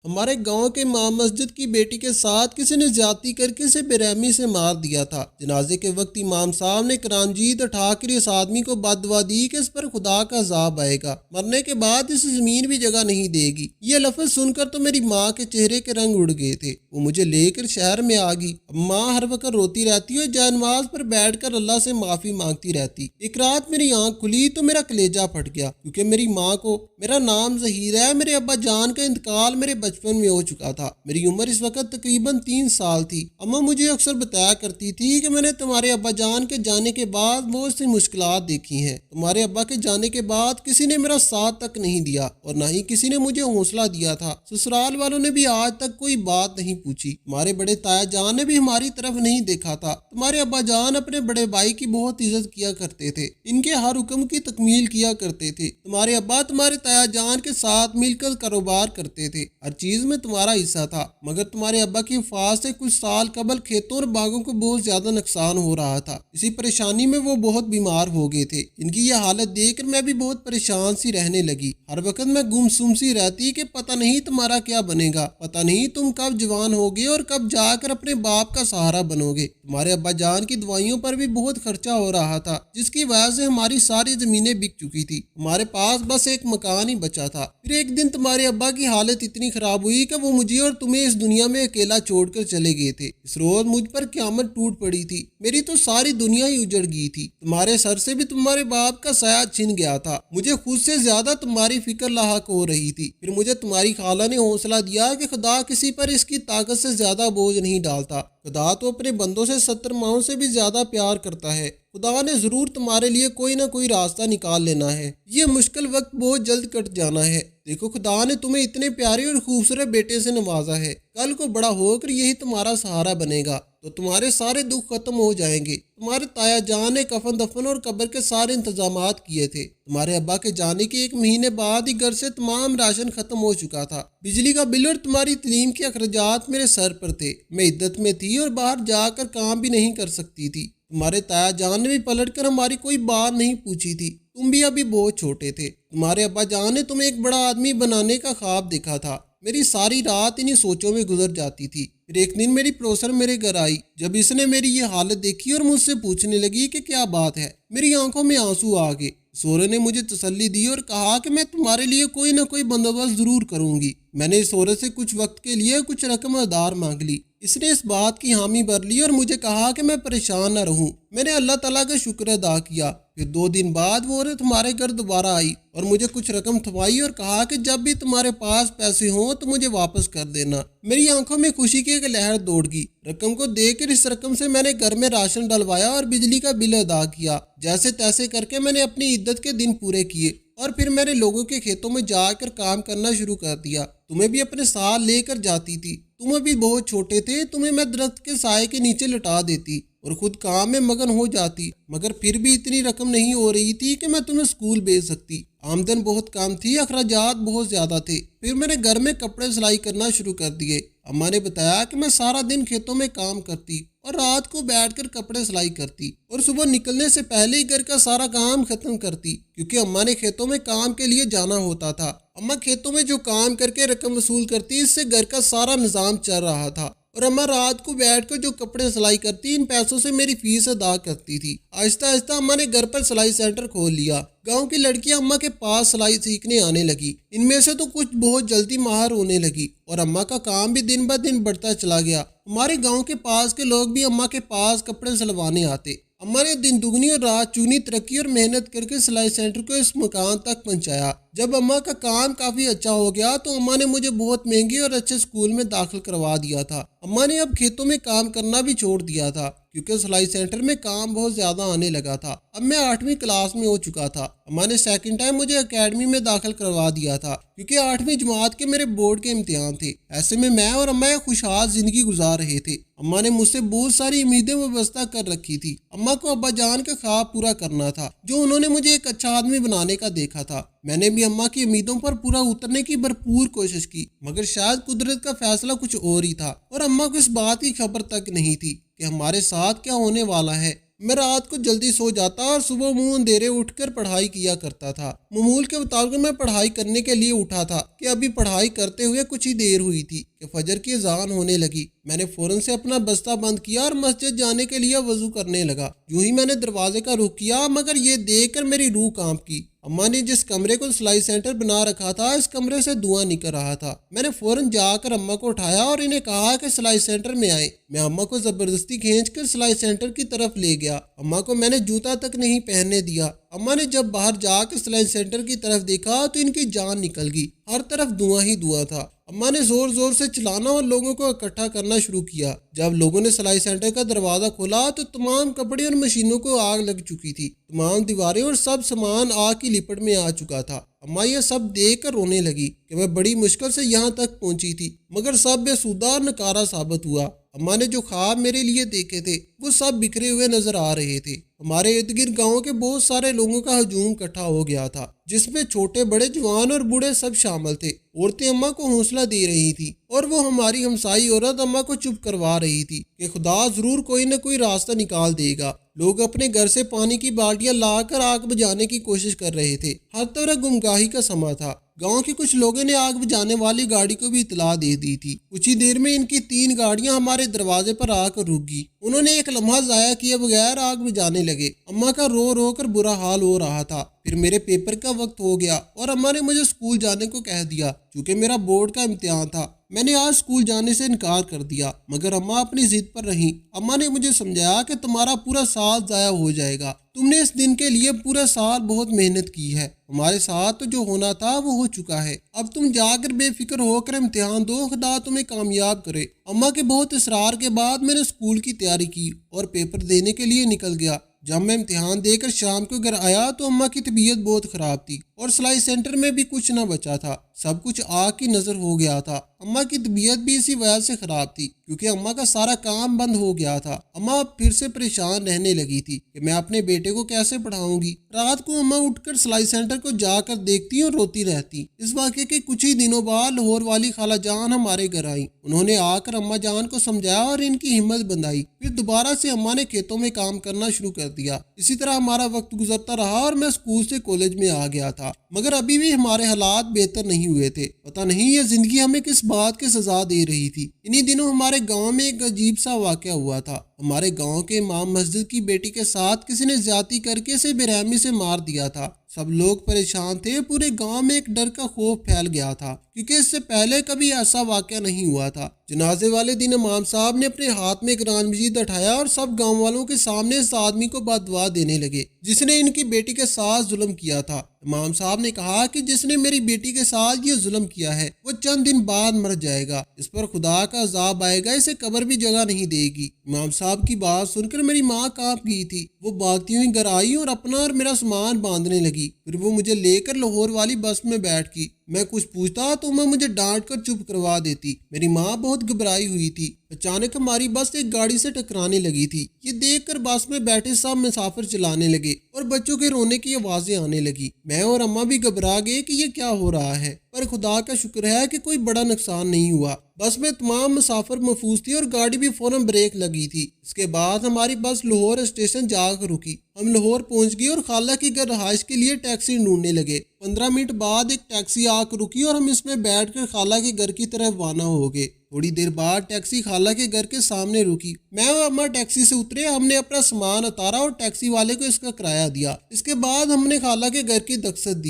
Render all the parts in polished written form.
ہمارے گاؤں کے امام مسجد کی بیٹی کے ساتھ کسی نے زیادتی کر کے اسے بے رحمی سے مار دیا تھا۔ جنازے کے وقت امام صاحب نے قرآن جیت اٹھا کر اس آدمی کو بد دعا دی کہ اس پر خدا کا عذاب آئے گا، مرنے کے بعد اس زمین بھی جگہ نہیں دے گی۔ یہ لفظ سن کر تو میری ماں کے چہرے کے رنگ اڑ گئے تھے۔ وہ مجھے لے کر شہر میں آ گئی۔ ماں ہر وقت روتی رہتی اور جائے نماز پر بیٹھ کر اللہ سے معافی مانگتی رہتی۔ ایک رات میری آنکھ کھلی تو میرا کلیجہ پھٹ گیا، کیونکہ میری ماں کو میرا نام ظہیر ہے، میرے ابا جان کا انتقال میرے بچپن میں ہو چکا تھا۔ میری عمر اس وقت تقریباً 3 سال تھی۔ اماں مجھے اکثر بتایا کرتی تھی کہ میں نے تمہارے ابا جان کے جانے کے بعد بہت سی مشکلات دیکھی ہیں۔ تمہارے ابا کے جانے کے بعد کسی نے میرا ساتھ تک نہیں دیا اور نہ ہی کسی نے مجھے حوصلہ دیا تھا۔ سسرال والوں نے بھی آج تک کوئی بات نہیں پوچھی۔ تمہارے بڑے تایا جان نے بھی ہماری طرف نہیں دیکھا تھا۔ تمہارے ابا جان اپنے بڑے بھائی کی بہت عزت کیا کرتے تھے، ان کے ہر حکم کی تکمیل کیا کرتے تھے۔ تمہارے ابا تمہارے تایا جان کے ساتھ مل کر کاروبار کرتے تھے، ہر چیز میں تمہارا حصہ تھا، مگر تمہارے ابا کی وفات سے کچھ سال قبل کھیتوں اور باغوں کو بہت زیادہ نقصان ہو رہا تھا۔ اسی پریشانی میں وہ بہت بیمار ہو گئے تھے۔ ان کی یہ حالت دیکھ کر میں بھی بہت پریشان سی رہنے لگی۔ ہر وقت میں گم سم سی رہتی کہ پتہ نہیں تمہارا کیا بنے گا، پتہ نہیں تم کب جوان ہوگے اور کب جا کر اپنے باپ کا سہارا بنو گے۔ تمہارے ابا جان کی دوائیوں پر بھی بہت خرچہ ہو رہا تھا، جس کی وجہ سے ہماری ساری زمینیں بک چکی تھی۔ ہمارے پاس بس ایک مکان ہی بچا تھا۔ پھر ایک دن تمہارے ابا کی حالت اتنی خراب ہوئی کہ وہ مجھے اور تمہیں اس دنیا میں اکیلا چھوڑ کر چلے گئے تھے۔ اس روز مجھ پر قیامت ٹوٹ پڑی تھی، میری تو ساری دنیا ہی اجڑ گئی تھی۔ تمہارے سر سے بھی تمہارے باپ کا سایہ چھن گیا تھا۔ مجھے خود سے زیادہ تمہاری فکر لاحق ہو رہی تھی۔ پھر مجھے تمہاری خالہ نے حوصلہ دیا کہ خدا کسی پر اس کی طاقت سے زیادہ بوجھ نہیں ڈالتا۔ خدا تو اپنے بندوں سے 70 ماہوں سے بھی زیادہ پیار کرتا ہے۔ خدا نے ضرور تمہارے لیے کوئی نہ کوئی راستہ نکال لینا ہے۔ یہ مشکل وقت بہت جلد کٹ جانا ہے۔ دیکھو خدا نے تمہیں اتنے پیارے اور خوبصورت بیٹے سے نوازا ہے، کل کو بڑا ہو کر یہی تمہارا سہارا بنے گا تو تمہارے سارے دکھ ختم ہو جائیں گے۔ تمہارے تایا جان نے کفن دفن اور قبر کے سارے انتظامات کیے تھے۔ تمہارے ابا کے جانے کے 1 مہینے بعد ہی گھر سے تمام راشن ختم ہو چکا تھا۔ بجلی کا بل اور تمہاری تعلیم کے اخراجات میرے سر پر تھے۔ میں عدت میں تھی اور باہر جا کر کام بھی نہیں کر سکتی تھی۔ تمہارے تایا جان نے بھی پلٹ کر ہماری کوئی بات نہیں پوچھی تھی۔ تم بھی ابھی بہت چھوٹے تھے۔ تمہارے ابا جان نے تمہیں ایک بڑا آدمی بنانے کا خواب دیکھا تھا۔ میری ساری رات انہی سوچوں میں گزر جاتی تھی۔ پھر ایک دن میری پڑوسن میرے گھر آئی۔ جب اس نے میری یہ حالت دیکھی اور مجھ سے پوچھنے لگی کہ کیا بات ہے، میری آنکھوں میں آنسو آ گئے۔ سورے نے مجھے تسلی دی اور کہا کہ میں تمہارے لیے کوئی نہ کوئی بندوبست ضرور کروں گی۔ میں نے اس عورت سے کچھ وقت کے لیے کچھ رقم ادھار مانگ لی۔ اس نے اس بات کی حامی بھر لی اور مجھے کہا کہ میں پریشان نہ رہوں۔ میں نے اللہ تعالیٰ کا شکر ادا کیا۔ پھر 2 دن بعد وہ عورت ہمارے گھر دوبارہ آئی اور مجھے کچھ رقم تھمائی اور کہا کہ جب بھی تمہارے پاس پیسے ہوں تو مجھے واپس کر دینا۔ میری آنکھوں میں خوشی کی ایک لہر دوڑ گئی۔ رقم کو دے کر اس رقم سے میں نے گھر میں راشن ڈلوایا اور بجلی کا بل ادا کیا۔ جیسے تیسے کر کے میں نے اپنی عدت کے دن پورے کیے اور پھر میں نے لوگوں کے کھیتوں میں جا کر کام کرنا شروع کر دیا۔ تمہیں بھی اپنے ساتھ لے کر جاتی تھی۔ تم ابھی بہت چھوٹے تھے، تمہیں میں درخت کے سائے کے نیچے لٹا دیتی اور خود کام میں مگن ہو جاتی، مگر پھر بھی اتنی رقم نہیں ہو رہی تھی کہ میں تمہیں اسکول بھیج سکتی۔ آمدن بہت کم تھی، اخراجات بہت زیادہ تھے۔ پھر میں نے گھر میں کپڑے سلائی کرنا شروع کر دیے۔ اماں نے بتایا کہ میں سارا دن کھیتوں میں کام کرتی اور رات کو بیٹھ کر کپڑے سلائی کرتی اور صبح نکلنے سے پہلے ہی گھر کا سارا کام ختم کرتی، کیونکہ اماں نے کھیتوں میں کام کے لیے جانا ہوتا تھا۔ اماں کھیتوں میں جو کام کر کے رقم وصول کرتی، اس سے گھر کا سارا نظام چل رہا تھا، اور اماں رات کو بیٹھ کر جو کپڑے سلائی کرتی، ان پیسوں سے میری فیس ادا کرتی تھی۔ آہستہ آہستہ اماں نے گھر پر سلائی سینٹر کھول لیا۔ گاؤں کی لڑکیاں اماں کے پاس سلائی سیکھنے آنے لگی۔ ان میں سے تو کچھ بہت جلدی ماہر ہونے لگی اور اماں کا کام بھی دن بہ دن بڑھتا چلا گیا۔ ہمارے گاؤں کے پاس کے لوگ بھی اماں کے پاس کپڑے سلوانے آتے۔ اماں نے دن دگنی اور رات چونی ترقی اور محنت کر کے سلائی سینٹر کو اس مقام تک پہنچایا۔ جب اماں کا کام کافی اچھا ہو گیا تو اماں نے مجھے بہت مہنگے اور اچھے اسکول میں داخل کروا دیا تھا۔ اماں نے اب کھیتوں میں کام کرنا بھی چھوڑ دیا تھا، کیونکہ سلائی سینٹر میں کام بہت زیادہ آنے لگا تھا۔ اب میں 8ویں کلاس میں ہو چکا تھا۔ اماں نے سیکنڈ ٹائم مجھے اکیڈمی میں داخل کروا دیا تھا، کیونکہ 8ویں جماعت کے میرے بورڈ کے امتحان تھے۔ ایسے میں اور اماں ایک خوشحال زندگی گزار رہے تھے۔ اماں نے مجھ سے بہت ساری امیدیں وابستہ کر رکھی تھی۔ اماں کو ابا جان کا خواب پورا کرنا تھا، جو انہوں نے مجھے ایک اچھا آدمی بنانے کا دیکھا تھا۔ میں نے بھی اماں کی امیدوں پر پورا اترنے کی بھرپور کوشش کی، مگر شاید قدرت کا فیصلہ کچھ اور ہی تھا، اور اماں کو اس بات کی خبر تک نہیں تھی کہ ہمارے ساتھ کیا ہونے والا ہے۔ میں رات کو جلدی سو جاتا اور صبح منہ اندھیرے اٹھ کر پڑھائی کیا کرتا تھا۔ معمول کے مطابق میں پڑھائی کرنے کے لیے اٹھا تھا کہ ابھی پڑھائی کرتے ہوئے کچھ ہی دیر ہوئی تھی کہ فجر کی اذان ہونے لگی۔ میں نے فوراً سے اپنا بستہ بند کیا اور مسجد جانے کے لیے وضو کرنے لگا۔ یوں ہی میں نے دروازے کا رخ کیا مگر یہ دیکھ کر میری روح کانپ کی۔ اماں نے جس کمرے کو سلائی سینٹر بنا رکھا تھا اس کمرے سے دھواں نکل رہا تھا۔ میں نے فوراً جا کر اماں کو اٹھایا اور انہیں کہا کہ سلائی سینٹر میں آئے۔ میں اماں کو زبردستی کھینچ کر سلائی سینٹر کی طرف لے گیا۔ اماں کو میں نے جوتا تک نہیں پہننے دیا۔ اماں نے جب باہر جا کے سلائی سینٹر کی طرف دیکھا تو ان کی جان نکل گئی، ہر طرف دھواں ہی دھواں تھا۔ اماں نے زور زور سے چلانا اور لوگوں کو اکٹھا کرنا شروع کیا۔ جب لوگوں نے سلائی سینٹر کا دروازہ کھولا تو تمام کپڑے اور مشینوں کو آگ لگ چکی تھی۔ تمام دیواریں اور سب سامان آگ کی لپٹ میں آ چکا تھا۔ اماں یہ سب دیکھ کر رونے لگی کہ میں بڑی مشکل سے یہاں تک پہنچی تھی مگر سب بے سودہ اور نکارا ثابت ہوا۔ اماں نے جو خواب میرے لیے دیکھے تھے وہ سب بکھرے ہوئے نظر آ رہے تھے۔ ہمارے ارد گرد گاؤں کے بہت سارے لوگوں کا ہجوم اکٹھا ہو گیا تھا جس میں چھوٹے بڑے جوان اور بوڑھے سب شامل تھے۔ عورتیں اماں کو حوصلہ دے رہی تھیں اور وہ ہماری ہمسائی عورت اماں کو چپ کروا رہی تھی کہ خدا ضرور کوئی نہ کوئی راستہ نکال دے گا۔ لوگ اپنے گھر سے پانی کی بالٹیاں لا کر آگ بجھانے کی کوشش کر رہے تھے۔ ہر طرح گمگاہی کا سما تھا۔ گاؤں کی کچھ لوگوں نے آگ بجھانے والی گاڑی کو بھی اطلاع دے دی تھی۔ کچھ ہی دیر میں ان کی 3 گاڑیاں ہمارے دروازے پر آ کر رک گئی۔ انہوں نے ایک لمحہ ضائع کیے بغیر آگ بجھانے لگے۔ اماں کا رو رو کر برا حال ہو رہا تھا۔ پھر میرے پیپر کا وقت ہو گیا اور اماں نے مجھے اسکول جانے کو کہہ دیا چونکہ میرا بورڈ کا امتحان تھا۔ میں نے آج اسکول جانے سے انکار کر دیا مگر اماں اپنی ضد پر رہیں۔ اماں نے مجھے سمجھایا کہ تمہارا پورا سال ضائع ہو جائے گا، تم نے اس دن کے لیے پورا سال بہت محنت کی ہے، ہمارے ساتھ تو جو ہونا تھا وہ ہو چکا ہے، اب تم جا کر بے فکر ہو کر امتحان دو، خدا تمہیں کامیاب کرے۔ اماں کے بہت اصرار کے بعد میں نے اسکول کی تیاری کی اور پیپر دینے کے لیے نکل گیا۔ جب میں امتحان دے کر شام کو گھر آیا تو اماں کی طبیعت بہت خراب تھی اور سلائی سینٹر میں بھی کچھ نہ بچا تھا، سب کچھ آگ کی نظر ہو گیا تھا۔ اماں کی طبیعت بھی اسی وجہ سے خراب تھی کیونکہ اماں کا سارا کام بند ہو گیا تھا۔ اماں پھر سے پریشان رہنے لگی تھی کہ میں اپنے بیٹے کو کیسے پڑھاؤں گی۔ رات کو اماں اٹھ کر سلائی سینٹر کو جا کر دیکھتی اور روتی رہتی۔ اس واقعے کے کچھ ہی دنوں بعد لاہور والی خالہ جان ہمارے گھر آئیں۔ انہوں نے آ کر اماں جان کو سمجھایا اور ان کی ہمت بندھائی۔ پھر دوبارہ سے اماں نے کھیتوں میں کام کرنا شروع کر دیا۔ اسی طرح ہمارا وقت گزرتا رہا اور میں اسکول سے کالج میں آ گیا تھا مگر ابھی بھی ہمارے حالات بہتر نہیں ہوئے تھے۔ پتہ نہیں یہ زندگی ہمیں کس بات کی سزا دے رہی تھی۔ انہی دنوں ہمارے گاؤں میں ایک عجیب سا واقعہ ہوا تھا۔ ہمارے گاؤں کے امام مسجد کی بیٹی کے ساتھ کسی نے زیادتی کر کے اسے بے رحمی سے مار دیا تھا۔ سب لوگ پریشان تھے، پورے گاؤں میں ایک ڈر کا خوف پھیل گیا تھا کیونکہ اس سے پہلے کبھی ایسا واقعہ نہیں ہوا تھا۔ جنازے والے دن امام صاحب نے اپنے ہاتھ میں قرآن مجید اٹھایا اور سب گاؤں والوں کے سامنے اس آدمی کو بد دعا دینے لگے جس نے ان کی بیٹی کے ساتھ ظلم کیا تھا۔ امام صاحب نے کہا کہ جس نے میری بیٹی کے ساتھ یہ ظلم کیا ہے وہ چند دن بعد مر جائے گا، اس پر خدا کا عذاب آئے گا، اسے قبر بھی جگہ نہیں دے گی۔ امام صاحب کی بات سن کر میری ماں کانپ گئی تھی۔ وہ بھاگتی ہوئی گھر آئی اور اپنا اور میرا سامان باندھنے لگی۔ پھر وہ مجھے لے کر لاہور والی بس میں بیٹھ گئی۔ میں کچھ پوچھتا تو میں مجھے ڈانٹ کر چپ کروا دیتی۔ میری ماں بہت گھبرائی ہوئی تھی۔ اچانک ہماری بس ایک گاڑی سے ٹکرانے لگی تھی۔ یہ دیکھ کر بس میں بیٹھے سب مسافر چلانے لگے اور بچوں کے رونے کی آوازیں آنے لگی۔ میں اور اماں بھی گھبرا گئے کہ یہ کیا ہو رہا ہے، پر خدا کا شکر ہے کہ کوئی بڑا نقصان نہیں ہوا۔ بس میں تمام مسافر محفوظ تھی اور گاڑی بھی فوراً بریک لگی تھی۔ اس کے بعد ہماری بس لاہور اسٹیشن جا کر رکی۔ ہم لاہور پہنچ گئے اور خالہ کی گھر رہائش کے لیے ٹیکسی ڈھونڈنے لگے۔ 15 منٹ بعد ایک ٹیکسی آ کر رکی اور ہم اس میں بیٹھ کر خالہ کے گھر کی طرف روانہ ہو گئے۔ تھوڑی دیر بعد ٹیکسی خالہ کے گھر کے سامنے رکی۔ میں اور اماں ٹیکسی سے اترے، ہم نے اپنا سامان اتارا اور ٹیکسی والے کو اس کا کرایہ دیا۔ اس کے بعد ہم نے خالہ کے گھر کی دستک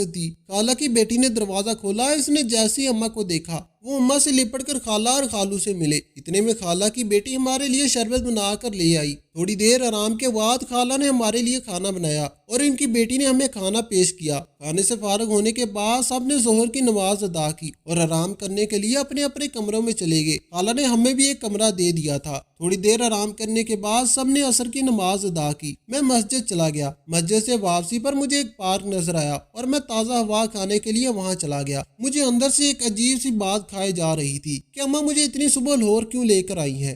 دی۔ خالہ کی بیٹی نے دروازہ کھولا۔ اس نے جیسے اماں کو دیکھا وہ اماں سے لپٹ کر خالہ اور خالو سے ملے۔ اتنے میں خالہ کی بیٹی ہمارے لیے شربت بنا کر لے آئی۔ تھوڑی دیر آرام کے بعد خالہ نے ہمارے لیے کھانا بنایا اور ان کی بیٹی نے ہمیں کھانا پیش کیا۔ کھانے سے فارغ ہونے کے بعد سب نے ظہر کی نماز ادا کی اور آرام کرنے کے لیے اپنے اپنے کمروں میں چلے گئے۔ خالہ نے ہمیں بھی ایک کمرہ دے دیا تھا۔ تھوڑی دیر آرام کرنے کے بعد سب نے عصر کی نماز ادا کی۔ میں مسجد چلا گیا۔ مسجد سے واپسی پر مجھے ایک پارک نظر آیا اور میں تازہ ہوا کھانے کے لیے وہاں چلا گیا۔ مجھے اندر سے ایک عجیب سی بات کھائے جا رہی تھی کہ اماں مجھے اتنی صبح لاہور کیوں لے کر آئی ہیں۔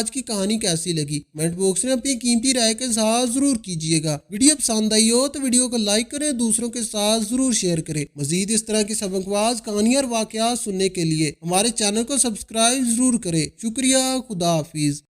آج کی کہانی کیسی لگی کمنٹ باکس میں اپنی قیمتی رائے کے ساتھ ضرور کیجیے گا۔ ویڈیو پسند آئی ہو تو ویڈیو کو لائک کریں، دوسروں کے ساتھ ضرور شیئر کریں۔ مزید اس طرح کی سبق آموز کہانیاں اور واقعات سننے کے لیے ہمارے چینل کو سبسکرائب ضرور کریں۔ شکریہ، خدا حافظ۔